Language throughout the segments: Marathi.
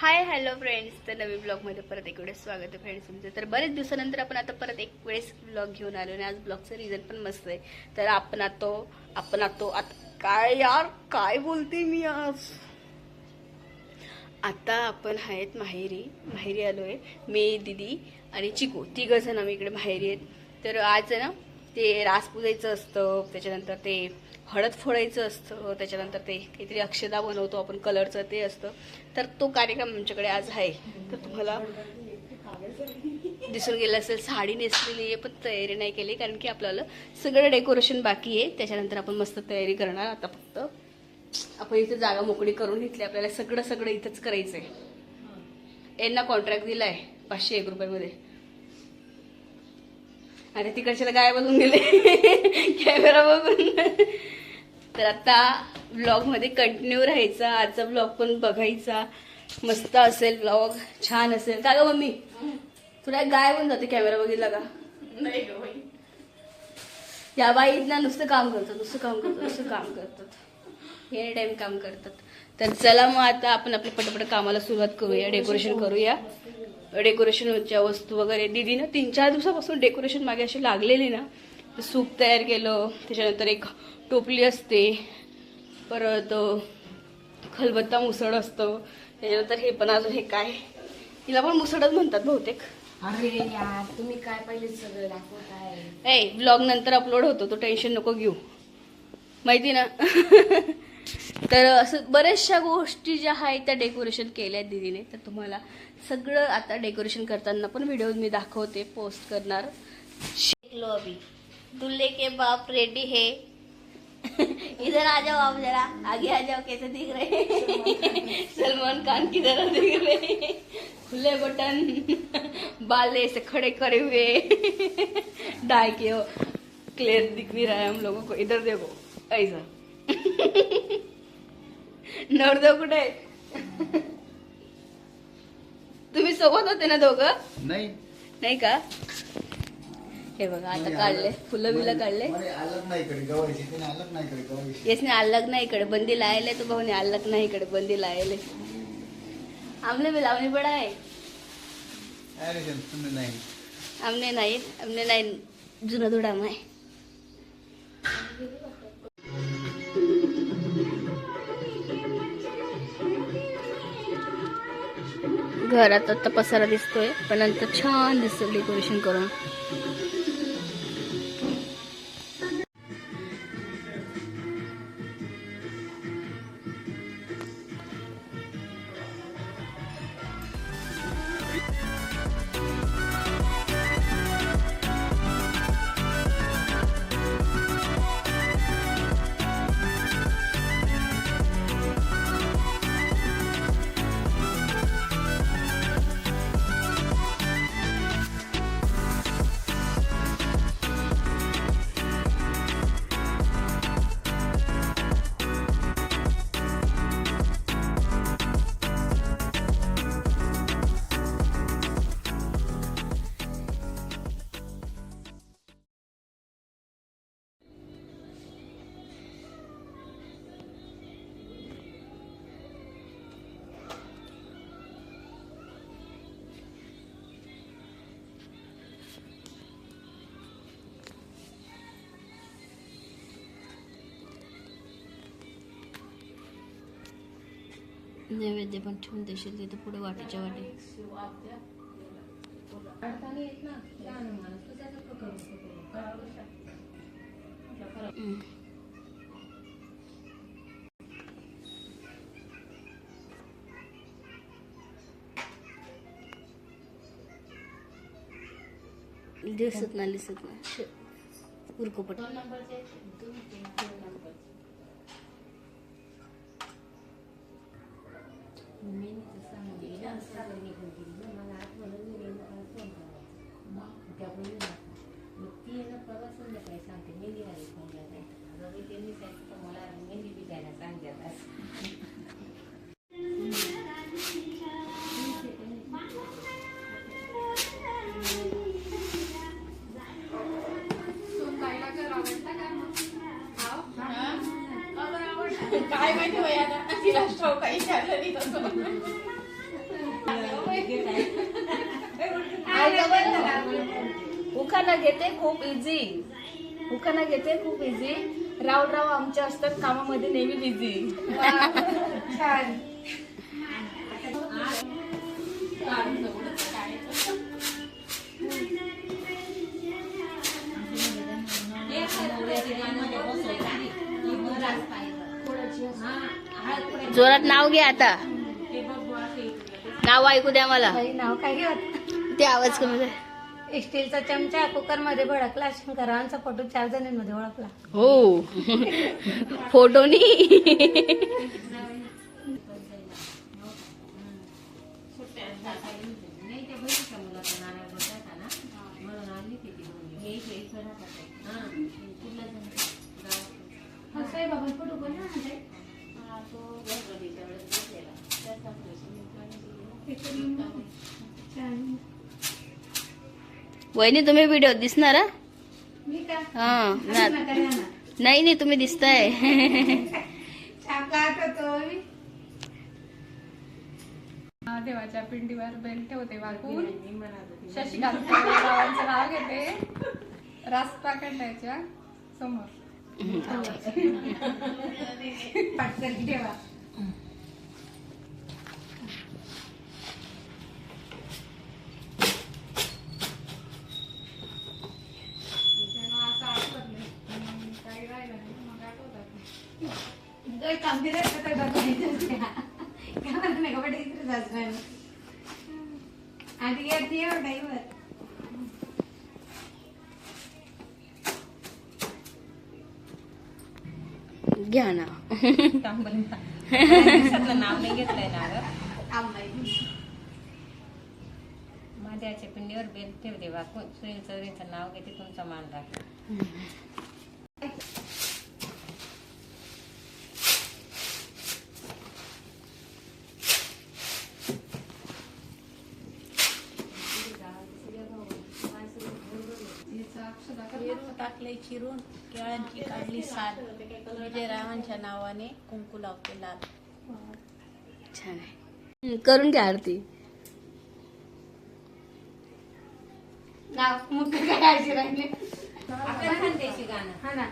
हाय हॅलो फ्रेंड्स, तर नवीन ब्लॉगमध्ये परत एक वेळेस स्वागत आहे फ्रेंड्स तुमचं. तर बरेच दिवसानंतर आपण आता परत एक वेळेस ब्लॉग घेऊन आलो आणि आज ब्लॉगचं रिझन पण मस्त आहे. तर आपण आता काय यार काय बोलते मी आज. आता आपण आहेत माहेरी आलोय. मी, दीदी आणि चिकू तिघ जण आम्ही इकडे माहेरी आहेत. तर आज आहे ना ते रास पुजायचं असतं, त्याच्यानंतर ते हळद फोडायचं असतं, त्याच्यानंतर ते काहीतरी अक्षदा बनवतो आपण कलरचं ते असतं. तर तो कार्यक्रम आमच्याकडे आज आहे. तर तुम्हाला दिसून गेलं असेल साडी नेसलेली आहे, पण तयारी नाही केली कारण की आपल्याला सगळं डेकोरेशन बाकी आहे. त्याच्यानंतर आपण मस्त तयारी करणार. आता फक्त आपण इथे जागा मोकळी करून घेतली. आपल्याला सगळं इथंच करायचंय. यांना कॉन्ट्रॅक्ट दिलाय 501 रुपयामध्ये. आणि तिकडच्याला गाय बघून गेले कॅमेरा बघून. तर आता ब्लॉग मध्ये कंटिन्यू राहायचा. आजचा ब्लॉग पण बघायचा. मस्त असेल ब्लॉग, छान असेल. का ग मम्मी, तुला गाय बघून जाते कॅमेरा बघितला का? नाही ग बाई. या बाई ना नुसतं काम करतात एनी टाइम काम करतात. तर चला मग आता आपण आपल्या पटपट कामाला सुरुवात करूया. डेकोरेशन करूया. डेकोरेशनच्या वस्तू वगैरे दीदीनं 3-4 दिवसापासून डेकोरेशन मागे अशी लागलेली ना. तर सूप तयार केलं, त्याच्यानंतर एक टोपली असते, परत खलबत्ता मुसळ असतं, त्याच्यानंतर हे पण अजून हे काय, तिला पण मुसळच म्हणतात बहुतेक. अरे यार, तुम्ही काय पहिले सगळं दाखवताय. ए ब्लॉग नंतर अपलोड होतो, तो टेन्शन नको घेऊ, माहिती ना. तर असं बऱ्याचशा गोष्टी ज्या आहेत त्या डेकोरेशन केल्या दीदीने. तर तुम्हाला सगळं आता डेकोरेशन करताना पण व्हिडिओ मी दाखवते, पोस्ट करणार. लो अभी दूल्हे के बाप रेडी है. इधर आ जाओ आप, जरा आगे आ जाओ. कैसे दिख रहे सलमान खान की तरह दिख रहे. खुले बटन, बाल ऐसे खड़े करे हुए, डाई के हो. क्लियर दिख नहीं रहा है हम लोगों को. इधर देखो ऐसा. नवरदेव कुठे आहे? तुम्ही सोबत होते ना दोघं? नाही का? हे बघा आता काढले फुलं बिलं काढले. येसने अलग नाही इकडे बंदी लायले. तो भाऊने अलग नाही इकडे बंदी लायले. आमने भी लावणी पडा आहे. आमने नाही जुना धुडाम आहे. घरात आता पसारा दिसतोय, पण नंतर छान दिसतं डेकोरेशन करून. नैवेद्य पण ठेवून देशील तिथे पुढे वाटेच्या वाटे. दिसत ना उरकोपट. काय माहिती बाई, आता तिला स्ट्रोक काही विचारलं नाही. उखाणा घेते खूप इझी. उखाणा घेते खूप इझी. राव आमचे असतात कामामध्ये नेहमी बिझी. छान. जोरात नाव घे आता. नाव ऐकू द्या मला. नाव काय घेत? ते आवाज कमी कर. स्टीलचा चमचा कुकर मध्ये भडकला. शंकरांचा फोटो 4 जणांमध्ये ओळखला. हो फोटोनी. वहिनी तुम्ही व्हिडिओ दिसणार हा? हा नाही नाही तुम्ही दिसताय. देवाच्या पिंडीवर बेल ठेवते वाकून. शशिकांत रावांचं नाव घेते. रास्ता काढायच्या समोर. पटकन ठेवा. घ्या ना. नाव नाही घेतलंय ना. माझ्याच्या पिंडीवर बेल ठेवते वाकून. सुनील चौधरीचं नाव घेते. तुमचा मान राखा. टाकले चिरून. केळांची काढली साल. विजयरावांच्या नावाने कुंकू लावते लाल. छान आहे. करून घ्या आरती. नाव मुख काय राहिले. आपण खानदेशी गाणं. हा ना.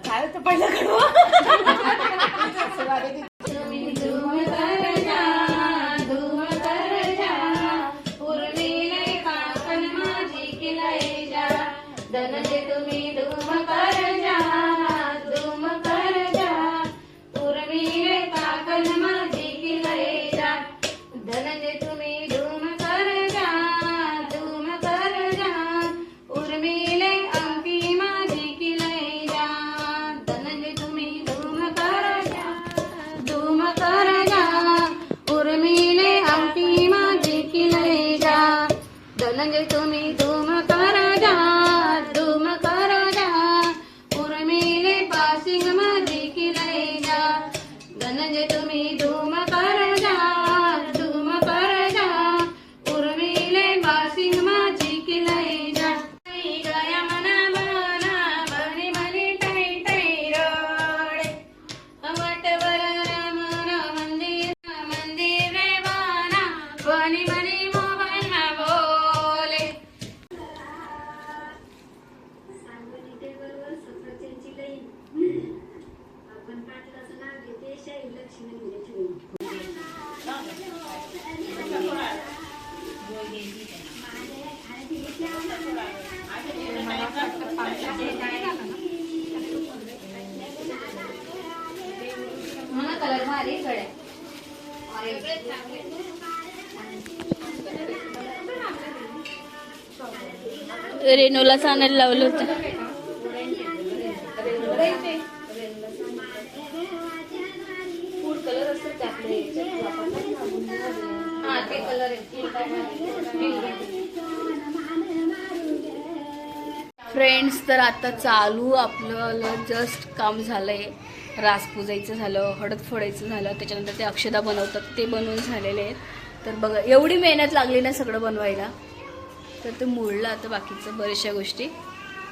काय होतं पहिलं कडवं. धनंजय तुम्ही धूम कर जा. धूम कर जा. उर्मिले पासिंग माझी किलय जा. धनंजय तुम्ही धूम कर जा. धूम कर जा. उर्मिले पासिंग माझी किलय जा. गया मना मना बनी बनी टै टै रोडे. वटवर रमण मंदिर मंदिर रे बाना. बनी बनी मोबाईल ना बोले. मला कलर मारी कडे. रेणूला आणायला लावलं होतं. फूड कलर असतात ते आपले. हा ते कलर फ्रेंड्स, तर आता चालू आपलं जस्ट काम झालंय. रास पूजायचं झालं, हळद फोडायचं झालं, त्याच्यानंतर ते अक्षदा बनवतात ते बनवून झालेले आहेत. तर बघा एवढी मेहनत लागली ना सगळं बनवायला, तर ते मोडलं आता बाकीचं बऱ्याचशा गोष्टी.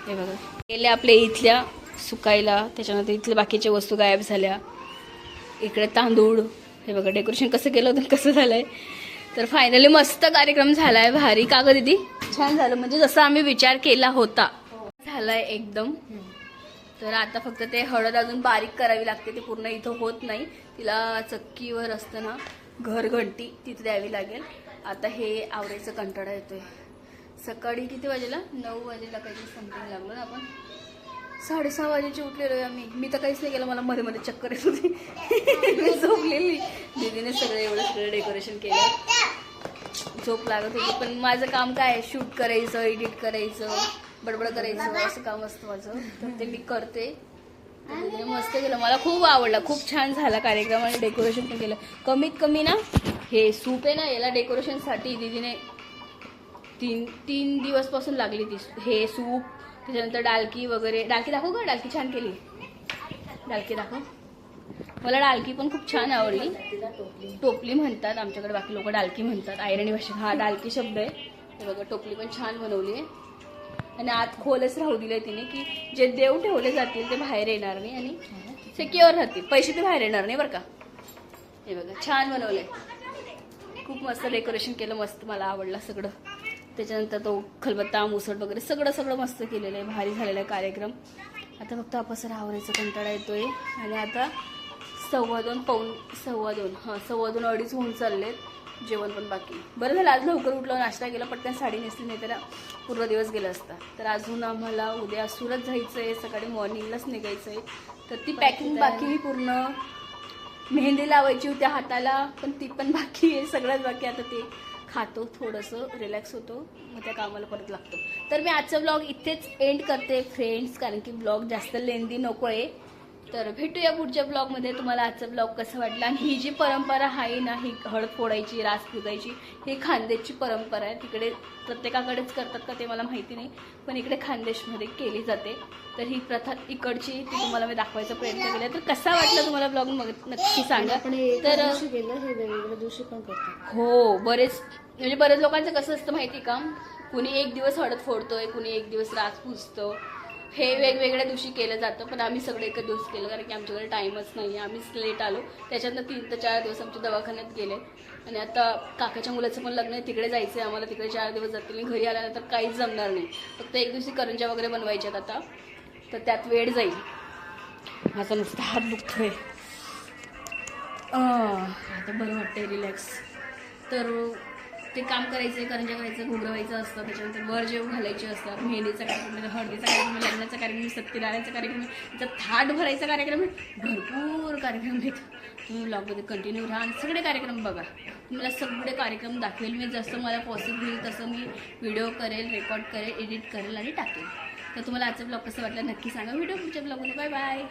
हे बघा गेले आपले इथल्या सुकायला, त्याच्यानंतर इथल्या बाकीच्या वस्तू गायब झाल्या. इकडे तांदूळ, हे बघा डेकोरेशन कसं केलं होतं कसं झालंय. तर फायनली मस्त कार्यक्रम झालाय, भारी. का गं दीदी? छान झालं, म्हणजे जसं आम्ही विचार केला होता झालाय एकदम. तर आता फक्त ते हळद अजून बारीक करावी लागते, ते पूर्ण इथं होत नाही. तिला चक्कीवर असताना घरघंटी तिथे द्यावी लागेल. आता हे आवरायचं कंटाळा येतोय. सकाळी किती वाजेला? 9 वाजेला काहीतरी समथिंग लागलो ना आपण. 6:30 वाजेची उठलेलो आहे आम्ही. मी तर काहीच नाही केलं, मला मध्ये मध्ये चक्कर येत होती. मी झोपलेली. दीदीने सगळं एवढं सगळं डेकोरेशन केलं. झोप लागत होती, पण माझं काम काय आहे, शूट करायचं, एडिट करायचं, बडबड करायचं, असं काम असतं माझं. तर ते मी करते. दीदीने मस्त केलं, मला खूप आवडला, खूप छान झाला कार्यक्रम आणि डेकोरेशन पण केलं. कमीत कमी ना हे सूप आहे ना, याला डेकोरेशनसाठी दीदीने तीन दिवसपासून लागली ती. हे सूप, त्याच्यानंतर डालकी वगैरे. डालकी दाखव का? डालकी छान केली. डालकी दाखव. मला डालकी पण खूप छान आवडली. टोपली म्हणतात आमच्याकडे, बाकी लोक डालकी म्हणतात आयरणी भाषेत. हा डालकी शब्द आहे. हे बघा टोपली पण छान बनवली आहे. आणि आत खोलच राहू दिले तिने, की जे देव ठेवले जातील ते बाहेर येणार नाही आणि सिक्युअर राहतील. पैसे ते बाहेर येणार नाही बरं का. हे बघा छान बनवलंय, खूप मस्त डेकोरेशन केलं, मस्त मला आवडला सगळं. त्याच्यानंतर तो खलबत्ता, मुसट वगैरे सगळं मस्त केलेलं आहे, भारी झालेला आहे कार्यक्रम. आता फक्त अपसर आवरायचा कंटाळा येतोय. आणि आता 2:15 अडीच होऊन चाललेत. जेवण पण बाकी. बरं झालं आज लवकर उठलं, नाश्ता केला, पटकन साडी नेसली, नाही तर पूर्ण दिवस गेला असता. तर अजून आम्हाला उद्या सुरत जायचं आहे, सकाळी मॉर्निंगलाच निघायचं आहे. तर ती पॅकिंग बाकी पूर्ण. मेहंदी लावायची होती हाताला, पण ती पण बाकी आहे, सगळंच बाकी. आता ते खातो, थोडंसं रिलॅक्स होतो, मग त्या कामाला परत लागतो. तर मी आजचा ब्लॉग इथेच एंड करते फ्रेंड्स, कारण की ब्लॉग जास्त लेंदी नको आहे. तर भेटूया पुढच्या ब्लॉगमध्ये. तुम्हाला आजचा ब्लॉग कसा वाटला? आणि ही जी परंपरा आहे ना, ही हळद फोडायची, रास पुजायची, ही खानदेशची परंपरा आहे. तिकडे प्रत्येकाकडेच करतात का ते मला माहिती नाही, पण इकडे खानदेशमध्ये केली जाते. तर ही प्रथा इकडची, ती तुम्हाला मी दाखवायचा प्रयत्न केला. तर कसा वाटला तुम्हाला ब्लॉग नक्की सांगा. तर हे वेगवेगळ्या दिवशी पण करतात. हो, बरेच लोकांचं कसं असतं माहिती का, कुणी एक दिवस हळद फोडतोय, कुणी एक दिवस रास पुजतो. हे वेगवेगळ्या दिवशी केलं जातं, पण आम्ही सगळे एका दिवस केलं, कारण की आमच्याकडे टाईमच नाही आहे. आम्हीच लेट आलो. त्याच्यातनं 3 ते 4 दिवस आमच्या दवाखान्यात गेले. आणि आता काकाच्या मुलाचं पण लग्न आहे, तिकडे जायचं आहे आम्हाला. तिकडे 4 दिवस जातील आणि घरी आल्यानंतर काहीच जमणार नाही. फक्त एक दिवशी करंज्या वगैरे बनवायच्यात आता, तर त्यात वेळ जाईल. माझा नुसता हात दुखतोय. आता बरं वाटतंय, रिलॅक्स. तर ते काम करायचं, करंज्या करायचं, घुगरवायचं असतं. त्याच्यानंतर वर जेव घालायचे असतात. मेहंदीचा कार्यक्रम, हळदीचा कार्यक्रम, लग्नाचा कार्यक्रम, सत्यनारायणचा कार्यक्रम, त्याचा थाट भरायचा कार्यक्रम, भरपूर कार्यक्रम आहेत. तुम्ही ब्लॉगमध्ये कंटिन्यू राहा आणि सगळे कार्यक्रम बघा. तुम्हाला सगळे कार्यक्रम दाखवेल मी. जसं मला पॉसिबल होईल तसं मी व्हिडिओ करेल, रेकॉर्ड करेल, एडिट करेल आणि टाकेल. तर तुम्हाला आजचा ब्लॉग कसं वाटलं नक्की सांगा. व्हिडिओ पुढच्या ब्लॉगमध्ये. Bye bye.